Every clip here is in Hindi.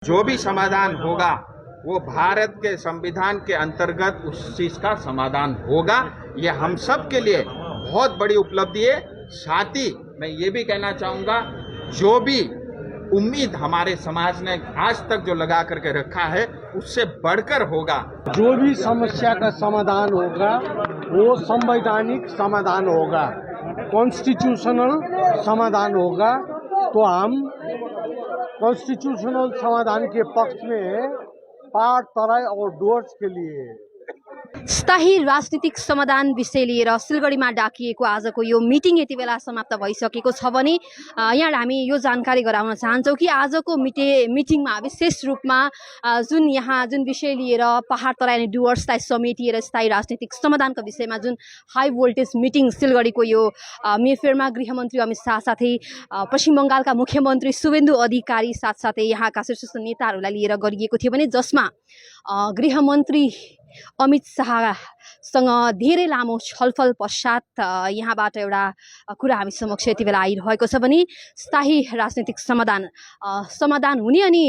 जो भी समाधान होगा वो भारत के संविधान के अंतर्गत उस चीज का समाधान होगा। ये हम सब के लिए बहुत बड़ी उपलब्धि है। साथ ही मैं ये भी कहना चाहूँगा, जो भी उम्मीद हमारे समाज ने आज तक जो लगा करके रखा है उससे बढ़कर होगा। जो भी समस्या का समाधान होगा वो संवैधानिक समाधान होगा, कॉन्स्टिट्यूशनल समाधान होगा। तो हम कॉन्स्टिट्यूशनल समाधान के पक्ष में पार तराई और डुवर्स के लिए स्थायी राजनीतिक समाधान विषय लिएर सिलगढीमा डाकिएको आजको यो मिटिङ यति बेला समाप्त भइसकेको छ भने यहाँ हामी यो जानकारी गराउन चाहन्छौँ कि आजको मिटिङमा विशेष रूपमा जुन विषय लिएर पहाड तराई अनि डुवर्सलाई समेटिएर स्थायी राजनीतिक समाधानको विषयमा जुन हाई भोल्टेज मिटिङ सिलगढीको यो मेफेयरमा गृहमन्त्री अमित शाह साथै पश्चिम बङ्गालका मुख्यमन्त्री शुभेन्दु अधिकारी साथसाथै यहाँका शीर्ष नेताहरूलाई लिएर गरिएको थियो भने जसमा गृहमन्त्री अमित शाहसँग धेरै लामो छलफल पश्चात यहाँबाट एउटा कुरा हामी समक्ष यति बेला आइरहेको छ भने स्थायी राजनीतिक समाधान हुने अनि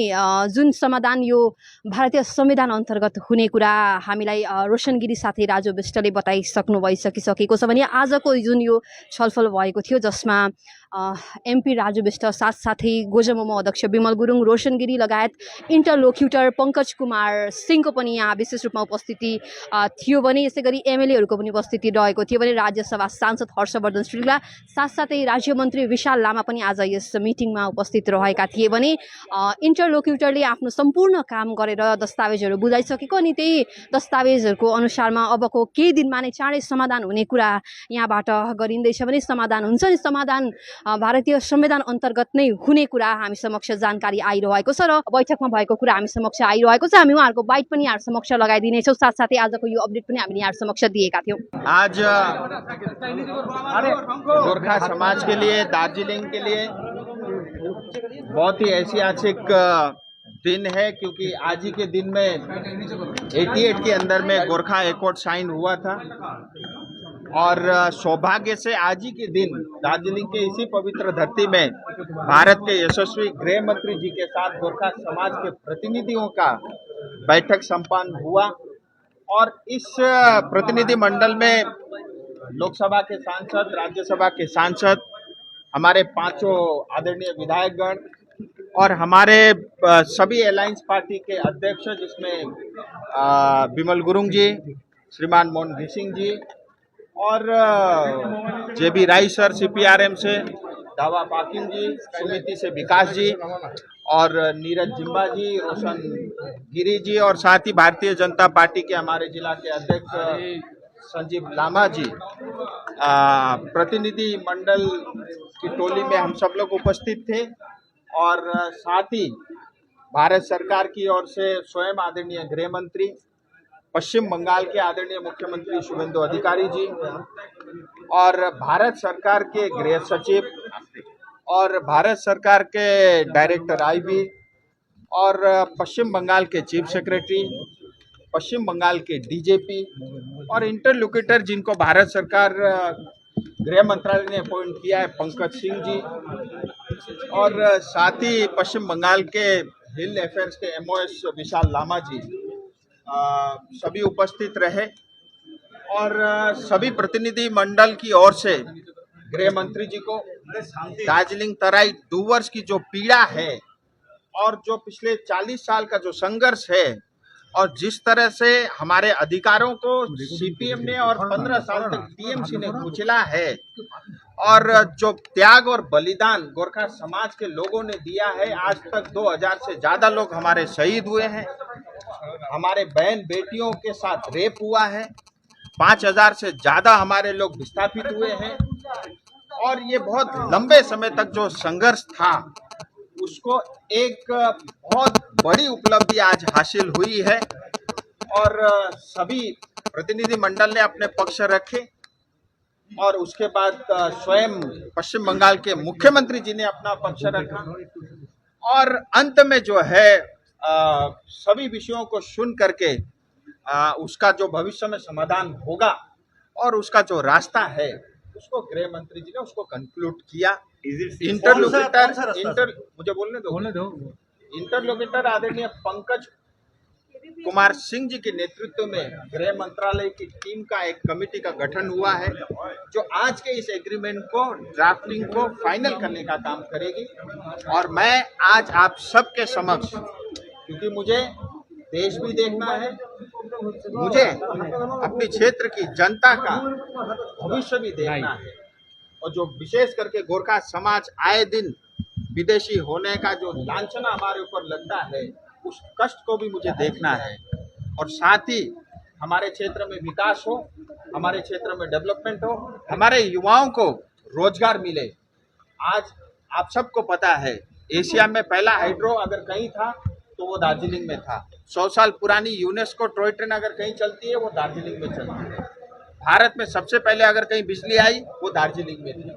जुन समाधान यो भारतीय संविधान अन्तर्गत हुने कुरा हामीलाई रोशन गिरी साथै राजु विष्टले बताइसक्नु भइसकिसकेको छ भने आजको जुन यो छलफल भएको थियो जसमा एमपी राजु विष्ट साथसाथै गोजमोमो अध्यक्ष विमल गुरुङ, रोशन गिरी लगायत इन्टरलोक्युटर पंकज कुमार सिंहको पनि यहाँ विशेष रूपमा उपस्थिति थियो भने यसै गरी एमएलएहरूको पनि उपस्थिति रहेको थियो भने राज्यसभा सांसद हर्षवर्धन श्रीला साथसाथै राज्य मन्त्री विशाल लामा पनि आज यस मिटिङमा उपस्थित रहेका थिए भने इन्टरलोक्युटरले आफ्नो सम्पूर्ण काम गरेर दस्तावेजहरू बुझाइसकेको अनि त्यही दस्तावेजहरूको अनुसारमा अबको केही दिनमा नै चाँडै समाधान हुने कुरा यहाँबाट गरिँदैछ भने समाधान हुन्छ अनि समाधान भारतीय संविधान अन्तर्गत नै हुने कुरा हामी समक्ष जानकारी आइरहेको छ र बैठकमा भएको कुरा हामी समक्ष आइरहेको छ। हामी उहाँहरूको बाइट पनि यहाँ समक्ष लगाइदिनेछौँ, साथसाथै आजको यो अपडेट पनि हामीले यहाँ समक्ष दिएका थियौँ। आज गोरखा समाज के लिए, दार्जिलिंग के लिए बहुत ही ऐतिहासिक दिन है, क्योंकि आज ही के दिन में 88 के अंदर में गोरखा एकॉर्ड साइन हुआ था और सौभाग्य से आज ही के दिन दार्जिलिंग के इसी पवित्र धरती में भारत के यशस्वी गृह मंत्री जी के साथ गोरखा समाज के प्रतिनिधियों का बैठक संपन्न हुआ और इस प्रतिनिधि मंडल में लोकसभा के सांसद, राज्यसभा के सांसद, हमारे पांचों आदरणीय विधायकगण और हमारे सभी अलायंस पार्टी के अध्यक्ष जिसमें विमल गुरुङ जी, श्रीमान मोहन घिसिङ जी और जेबी राय सर सीपीआरएम से, दावा पाकिन जी, समिति से विकास जी और नीरज जिम्बा जी, रोशन गिरी जी और साथ ही भारतीय जनता पार्टी के हमारे जिला के अध्यक्ष संजीव लामा जी, प्रतिनिधि मंडल की टोली में हम सब लोग उपस्थित थे और साथ ही भारत सरकार की ओर से स्वयं आदरणीय गृह मंत्री, पश्चिम बंगाल के आदरणीय मुख्यमंत्री शुभेंदु अधिकारी जी और भारत सरकार के गृह सचिव और भारत सरकार के डायरेक्टर आईबी और पश्चिम बंगाल के चीफ सेक्रेटरी, पश्चिम बंगाल के डीजीपी और इंटरलोक्यूटर जिनको भारत सरकार गृह मंत्रालय ने अपॉइंट किया है पंकज सिंह जी और साथ ही पश्चिम बंगाल के हिल अफेयर्स के एमओएस विशाल लामा जी सभी उपस्थित रहे और सभी प्रतिनिधि मंडल की ओर से गृह मंत्री जी को दार्जिलिंग तराई डुवर्स की जो पीड़ा है और जो पिछले 40 साल का जो संघर्ष है और जिस तरह से हमारे अधिकारों को सीपीएम ने और 15 साल तक टीएमसी ने कुचला है और जो त्याग और बलिदान गोरखा समाज के लोगों ने दिया है, आज तक 2000 से ज्यादा लोग हमारे शहीद हुए हैं, हमारे बहन बेटियों के साथ रेप हुआ है, 5000 से ज्यादा हमारे लोग विस्थापित हुए हैं और ये बहुत लंबे समय तक जो संघर्ष था उसको एक बहुत बड़ी उपलब्धि आज हासिल हुई है और सभी प्रतिनिधि मंडल ने अपने पक्ष रखे और उसके बाद स्वयं पश्चिम बंगाल के मुख्यमंत्री जी ने अपना पक्ष रखा और अंत में जो है सभी विषयों को सुन करके उसका जो भविष्य में समाधान होगा और उसका जो रास्ता है उसको गृह मंत्री जी ने उसको कंक्लूड किया। मुझे बोलने दो। इंटरलोकेटर आदरणीय पंकज कुमार सिंह जी के नेतृत्व में गृह मंत्रालय की टीम का एक कमेटी का गठन हुआ है, जो आज के इस एग्रीमेंट को ड्राफ्टिंग को फाइनल करने का काम करेगी। और मैं आज आप सबके समक्ष, क्योंकि मुझे देश भी देखना है, मुझे अपने क्षेत्र की जनता का भविष्य भी देखना है, और जो विशेष करके गोरखा समाज आए दिन विदेशी होने का जो लांछना हमारे ऊपर लगता है, उस कष्ट को भी मुझे देखना है। और साथ ही हमारे क्षेत्र में विकास हो, हमारे क्षेत्र में डेवलपमेंट हो, हमारे युवाओं को रोजगार मिले। आज आप सबको पता है, एशिया में पहला हाइड्रो अगर कहीं था तो वो दार्जिलिंग में था। 100 साल पुरानी यूनेस्को टॉय ट्रेन अगर कहीं चलती है वो दार्जिलिंग में चलती है। भारत में सबसे पहले अगर कहीं बिजली आई वो दार्जिलिंग में थी।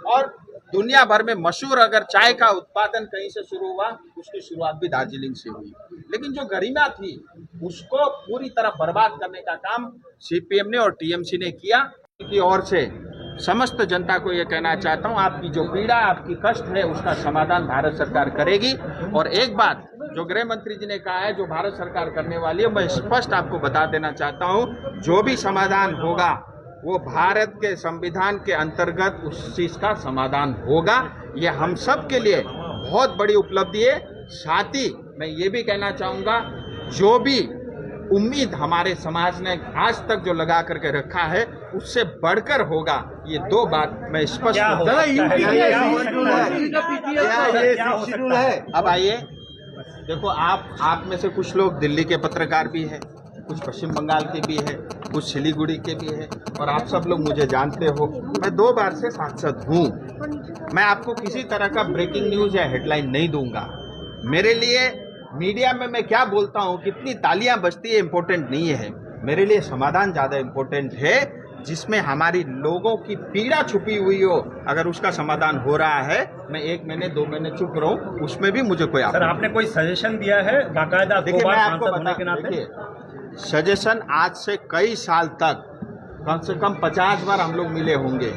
और दुनिया भर में मशहूर अगर चाय का उत्पादन कहीं से शुरू हुआ, उसकी शुरुआत भी दार्जिलिंग से हुई। लेकिन जो गरिमा थी उसको पूरी तरह बर्बाद करने का काम सीपीएम ने और टीएमसी ने किया। की ओर से समस्त जनता को ये कहना चाहता हूँ, आपकी जो पीड़ा, आपकी कष्ट है, उसका समाधान भारत सरकार करेगी। और एक बात जो गृह मंत्री जी ने कहा है, जो भारत सरकार करने वाली है, मैं स्पष्ट आपको बता देना चाहता हूँ, जो भी समाधान होगा वो भारत के संविधान के अंतर्गत उस चीज का समाधान होगा। ये हम सब के लिए बहुत बड़ी उपलब्धि है। साथ ही मैं ये भी कहना चाहूँगा, जो भी उम्मीद हमारे समाज ने आज तक जो लगा करके रखा है उससे बढ़कर होगा। ये दो बात मैं स्पष्ट अब आइए देखो, आप में से कुछ लोग दिल्ली के पत्रकार भी हैं, कुछ पश्चिम बंगाल के भी है, कुछ सिलीगुड़ी के भी है, और आप सब लोग मुझे जानते हो। मैं 2 बार से सांसद हूँ। मैं आपको किसी तरह का ब्रेकिंग न्यूज़ या हेडलाइन नहीं दूंगा। मेरे लिए मीडिया में मैं क्या बोलता हूँ, कितनी तालियां बजती है, इम्पोर्टेंट नहीं है। मेरे लिए समाधान ज़्यादा इम्पोर्टेंट है, जिसमें हमारी लोगों की पीड़ा छुपी हुई हो। अगर उसका समाधान हो रहा है, मैं 1 महीने 2 महीने चुप रहूं, उसमें भी मुझे कोई सर, आपने कोई सजेशन दिया है बाकायदा? देखिए, मैं आपको बता, सजेशन आज से कई साल तक कम से कम 50 बार हम लोग मिले होंगे।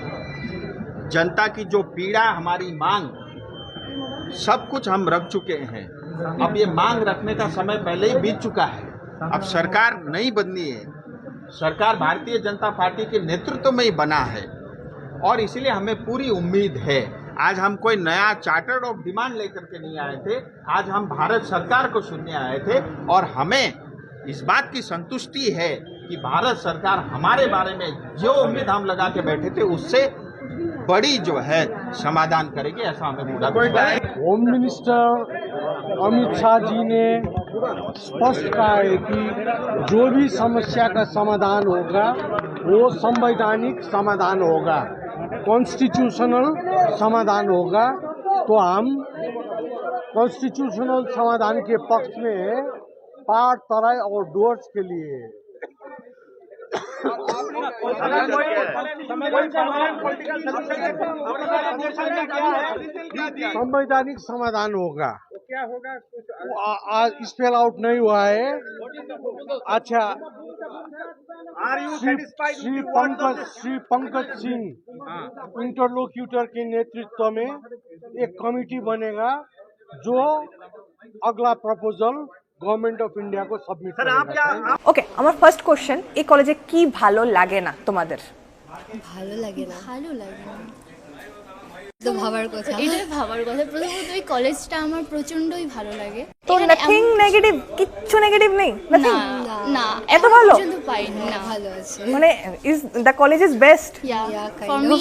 जनता की जो पीड़ा, हमारी मांग, सब कुछ हम रख चुके हैं। अब ये मांग रखने का समय पहले ही बीत चुका है। अब सरकार नहीं बदली है, सरकार भारतीय जनता पार्टी के नेतृत्व में ही बना है, और इसलिए हमें पूरी उम्मीद है। आज हम कोई नया चार्टर ऑफ डिमांड लेकर के नहीं आए थे, आज हम भारत सरकार को सुनने आए थे, और हमें इस बात की संतुष्टि है कि भारत सरकार हमारे बारे में जो उम्मीद हम लगा के बैठे थे उससे बड़ी जो है समाधान करेगी, ऐसा हमें पूरा। होम मिनिस्टर अमित शाह जी ने स्पष्ट कहा है कि जो भी समस्या का समाधान होगा वो संवैधानिक समाधान होगा, कॉन्स्टिट्यूशनल समाधान होगा। तो हम कॉन्स्टिट्यूशनल समाधान के पक्ष में पार, तराई और डुअर्स के लिए संवैधानिक समाधान होगा। क्या होगा आज स्पेल आउट नहीं हुआ है। अच्छा, श्री पंकज सिंह इंटरलोक्यूटर के नेतृत्व में एक कमिटी बनेगा जो अगला प्रपोजल गवर्नमेंट ऑफ इंडिया को सबमिट करेगा। ওকে, আমার ফার্স্ট কোশ্চেন, এই কলেজে কি ভালো লাগে না তোমাদের? ভালো লাগে না, ভালো লাগে না তো ভাবার কথা, এটাই ভাবার কথা। প্রথমত এই কলেজটা আমার প্রচন্ডই ভালো লাগে। তো নাথিং নেগেটিভ, কিচ্ছু নেগেটিভ নেই? না না, এত ভালো পর্যন্ত পাইনি না। ভালো আছে, মানে is the college is best? For me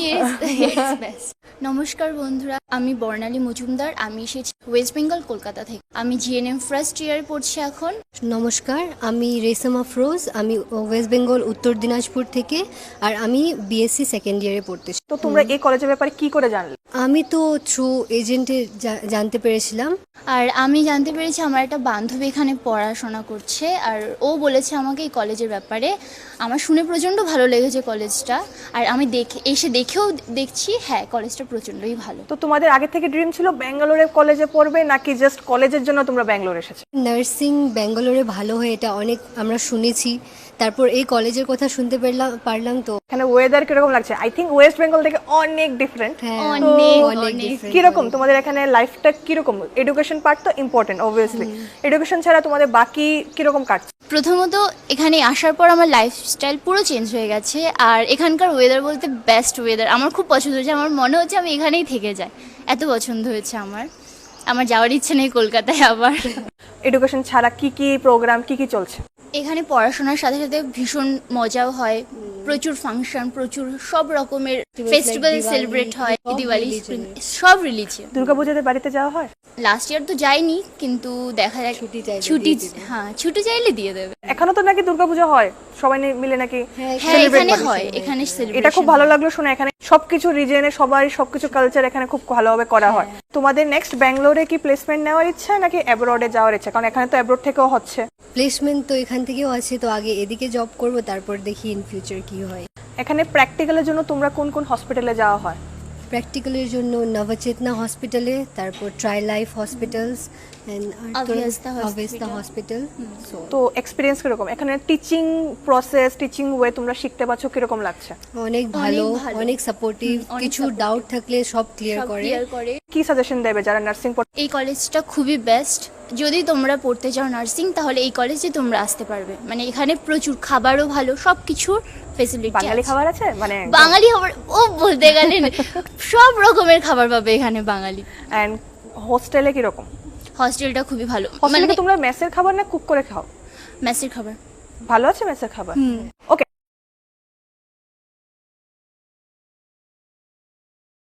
it's best. নমস্কার বন্ধুরা, আমি বর্ণালী মজুমদার। আমি এসেছি ওয়েস্ট বেঙ্গল, কলকাতা থেকে। আমি জিএনএম ফার্স্ট ইয়ার পড়ছি এখন। নমস্কার, আমি রেশম আফরোজ, আমি ওয়েস্ট বেঙ্গল উত্তর দিনাজপুর থেকে, আর আমি বিএসসি সেকেন্ড ইয়ারে পড়তেছি। তো তোমরা এই কলেজের ব্যাপারে কি করে জানলে? আমি তো থ্রু এজেন্টে জানতে পেরেছিলাম। আর আমি জানতে পেরেছি আমার একটা বান্ধবী এখানে পড়াশোনা করছে, আর ও বলেছে আমাকে এই কলেজের ব্যাপারে। আমার শুনে প্রচণ্ড ভালো লেগেছে কলেজটা, আর আমি দেখেও দেখছি, হ্যাঁ কলেজটা প্রচণ্ডই ভালো। তো তোমাদের আগে থেকে ড্রিম ছিল ব্যাঙ্গালোরে কলেজে পড়বে, নাকি জাস্ট কলেজের জন্য তোমরা ব্যাঙ্গালোর এসেছো? নার্সিং ব্যাঙ্গালোরে ভালো হয় এটা অনেক আমরা শুনেছি, তারপর এই কলেজের কথা শুনতে পারলাম তো এখানে ওয়েদার কিরকম লাগছে? আই থিঙ্ক ওয়েস্ট বেঙ্গল থেকে অনেক ডিফারেন্ট। হ্যাঁ অনেক অনেক অনেক different কিরকম হবে। তোমাদের এখানে লাইফটা কিরকম? এডুকেশন পার্ট তো ইম্পর্টেন্ট অবভিয়াসলি, এডুকেশন ছাড়া তোমাদের বাকি কিরকম কাটছে? প্রথমত এখানে আসার পর আমার লাইফস্টাইল পুরো চেঞ্জ হয়ে গেছে। আর এখানকার ওয়েদার বলতে বেস্ট ওয়েদার, আমার খুব পছন্দ হয়েছে। আমার মনে হচ্ছে আমি এখানেই থেকে যাই, এত পছন্দ হয়েছে আমার যাওয়ার ইচ্ছে নেই কলকাতায় আবার। এডুকেশন ছাড়া কি কি প্রোগ্রাম কি কি চলছে? এখানে পড়াশোনার সাথে সাথে ভীষণ মজাও হয়, প্রচুর ফাংশন, প্রচুর সব রকমের ফেস্টিভ্যাল Diwali, সেলিব্রেট হয়, সব দিওয়ালি, religion। সব রিলিজিয়ন। দুর্গাপূজাতে বাড়িতে যাওয়া হয়? লাস্ট ইয়ার তো যাইনি, কিন্তু দেখা যাক ছুটি চাইলে ছুটি, দিয়ে দেবে। হ্যাঁ ছুটি চাইলে দিয়ে দেবে। এখনো তো নাকি দুর্গাপূজা হয়, সবাই মিলে নাকি হ্যাঁ celebrate এখানে করে। হয়, এখানে এটা সেলিব্রেশন। খুব ভালো লাগলো শুনে, এখানে সবকিছু রিজনে সবার সবকিছু কালচার এখানে খুব ভালোভাবে করা হয়। তোমাদের নেক্সট ব্যাঙ্গালোরে কি প্লেসমেন্ট নেওয়ার ইচ্ছা নাকি অ্যাব্রডে যাওয়ার ইচ্ছা? কারণ এখানে তো অ্যাব্রড থেকেও হচ্ছে। প্লেসমেন্ট তো এখান থেকেও আছে, তো আগে এদিকে জব করব, তারপর দেখি ইন ফিউচার কি হয়। এখানে প্র্যাকটিক্যালের জন্য তোমরা কোন কোন হসপিটালে যাওয়া হয়? প্র্যাকটিক্যালের জন্য নবচেতনা হসপিটালে, তারপর Tri Life hospitals and Avyasta Avyasta hospital। Hospital. So তো এক্সপিরিয়েন্স কিরকম? এখানে টিচিং প্রসেস, টিচিং ওয়ে তোমরা শিখতে পাচ্ছ, কিরকম লাগছে? অনেক ভালো, ভালো। অনেক সাপোর্টিভ, অনেক কিছু supportive। ডাউট থাকলে সব ক্লিয়ার করে। ক্লিয়ার করে। কি সাজেশন দেবে যারা নার্সিং এই কলেজটা খুবই বেস্ট। যদি তোমরা পড়তে চাও নার্সিং, তাহলে এই কলেজে তোমরা আসতে পারবে। মানে এখানে প্রচুর খাবারও ভালো, সব কিছুর ফেসিলিটি বাঙালি খাবার আছে? মানে বাঙালি খাবার ও বলতে গেলেন সব রকমের খাবার পাবে এখানে বাঙালি। এন্ড হোস্টেলে কিরকম? হস্টেলটা খুবই ভালো, হোস্টেলে মানে কি তোমরা মেসের খাবার না কুক করে খাও? মেসের খাবার। ভালো আছে মেসের খাবার? ওকে।